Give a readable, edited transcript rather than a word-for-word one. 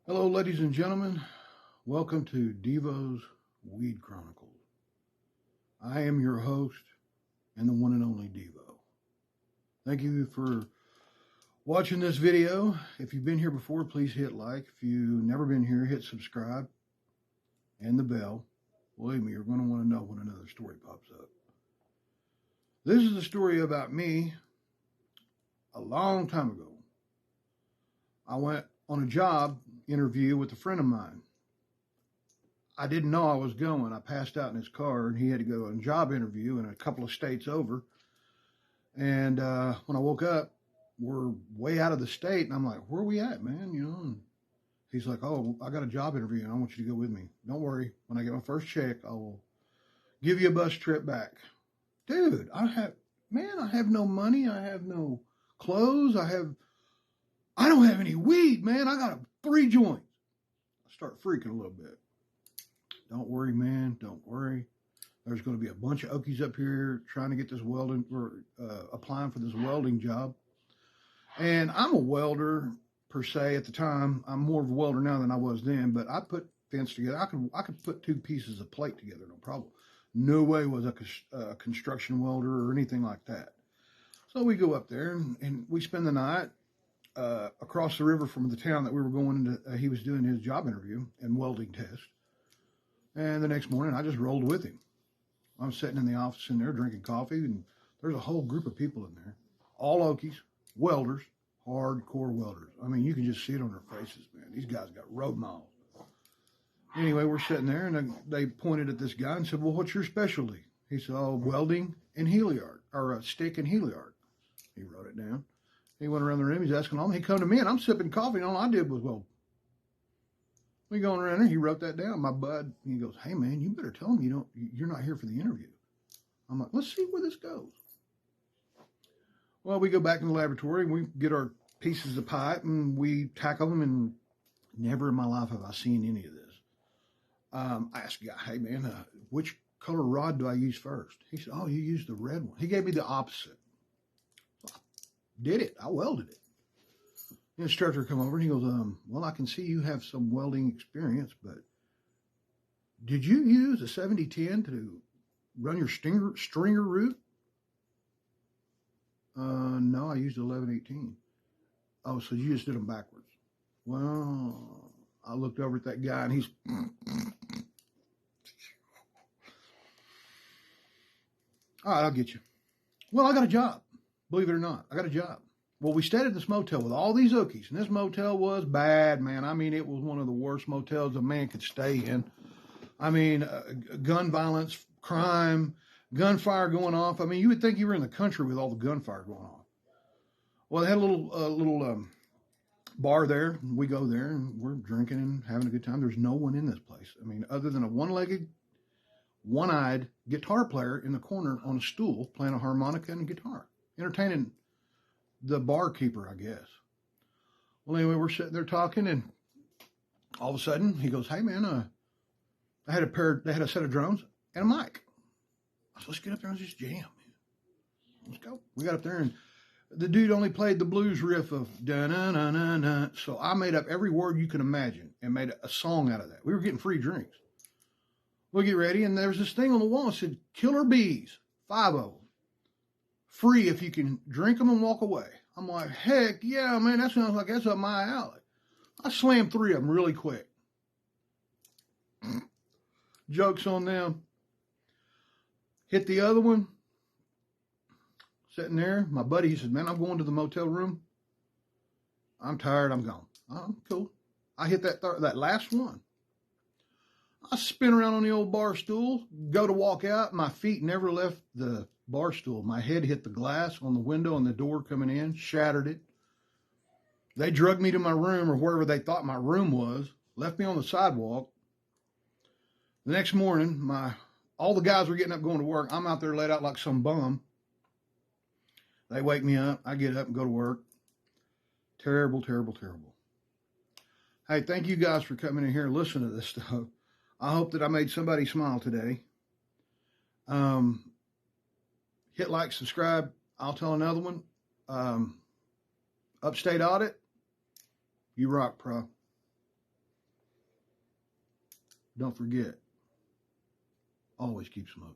Hello, ladies and gentlemen. Welcome to Devo's Weed Chronicles. I am your host and the one and only Devo. Thank you for watching this video. If you've been here before, please hit like. If you've never been here, hit subscribe and the bell. Believe me, you're going to want to know when another story pops up. This is a story about me a long time ago. I went on a job interview with a friend of mine. I didn't know I was going. I passed out in his car, and he had to go on a job interview in a couple of states over. And when I woke up, we're way out of the state, and I'm like, "Where are we at, man?" And he's like, "Oh, I got a job interview, and I want you to go with me. Don't worry. When I get my first check, I will give you a bus trip back." Dude, I have no money. I have no clothes. I don't have any weed, man. I got 3 joints. I start freaking a little bit. Don't worry, man. Don't worry. There's going to be a bunch of Okies up here trying to get this welding or applying for this welding job. And I'm a welder per se at the time. I'm more of a welder now than I was then, but I put fence together. I could put 2 pieces of plate together, no problem. No way was a construction welder or anything like that. So we go up there and we spend the night across the river from the town that we were going into. He was doing his job interview and welding test. And the next morning, I just rolled with him. I'm sitting in the office in there drinking coffee, and there's a whole group of people in there, all Okies, welders, hardcore welders. I mean, you can just see it on their faces, man. These guys got road miles. Anyway, we're sitting there, and they pointed at this guy and said, "Well, what's your specialty?" He said, "Oh, welding and Heliard, or stick and Heliard." He wrote it down. He went around the room. He's asking all. He come to me, and I'm sipping coffee, and all I did was, "Well." We going around there. He wrote that down. My bud. He goes, "Hey man, you better tell him you're not here for the interview." I'm like, "Let's see where this goes." Well, we go back in the laboratory and we get our pieces of pipe and we tackle them. And never in my life have I seen any of this. I asked the guy, "Hey man, which color rod do I use first?" He said, "Oh, you use the red one." He gave me the opposite. So I did it. I welded it. The instructor come over and he goes, "Well, I can see you have some welding experience, but did you use a 7010 to run your stringer route?" No, I used 1118. "Oh, so you just did them backwards." Well, I looked over at that guy and he's, "All right, I'll get you." Well, I got a job. Believe it or not, I got a job. Well, we stayed at this motel with all these Okies, and this motel was bad, man. I mean, it was one of the worst motels a man could stay in. I mean, gun violence, crime, gunfire going off. I mean, you would think you were in the country with all the gunfire going on. Well, they had a little bar there. We go there, and we're drinking and having a good time. There's no one in this place. I mean, other than a one-legged, one-eyed guitar player in the corner on a stool playing a harmonica and a guitar, entertaining the barkeeper, I guess. Well, anyway, we're sitting there talking, and all of a sudden, he goes, "Hey, man, they had a set of drums and a mic." I said, "Let's get up there and just jam, man. Let's go." We got up there, and the dude only played the blues riff of da-na-na-na-na. So I made up every word you can imagine and made a song out of that. We were getting free drinks. We'll get ready, and there's this thing on the wall that said, "Killer Bees, 5 of them. Free if you can drink them and walk away." I'm like, heck yeah, man, that sounds like that's up my alley. I slammed 3 of them really quick. Joke's on them. Hit the other one. Sitting there, my buddy, he said, "Man, I'm going to the motel room. I'm tired, I'm gone." "Oh, cool." I hit that last one. I spin around on the old bar stool, go to walk out. My feet never left the bar stool. My head hit the glass on the window and the door coming in, shattered it. They drugged me to my room or wherever they thought my room was, left me on the sidewalk. The next morning, all the guys were getting up going to work. I'm out there laid out like some bum. They wake me up. I get up and go to work. Terrible, terrible, terrible. Hey, thank you guys for coming in here and listening to this stuff. I hope that I made somebody smile today. Hit like, subscribe. I'll tell another one. Upstate Audit, you rock, pro. don't forget, always keep smoking.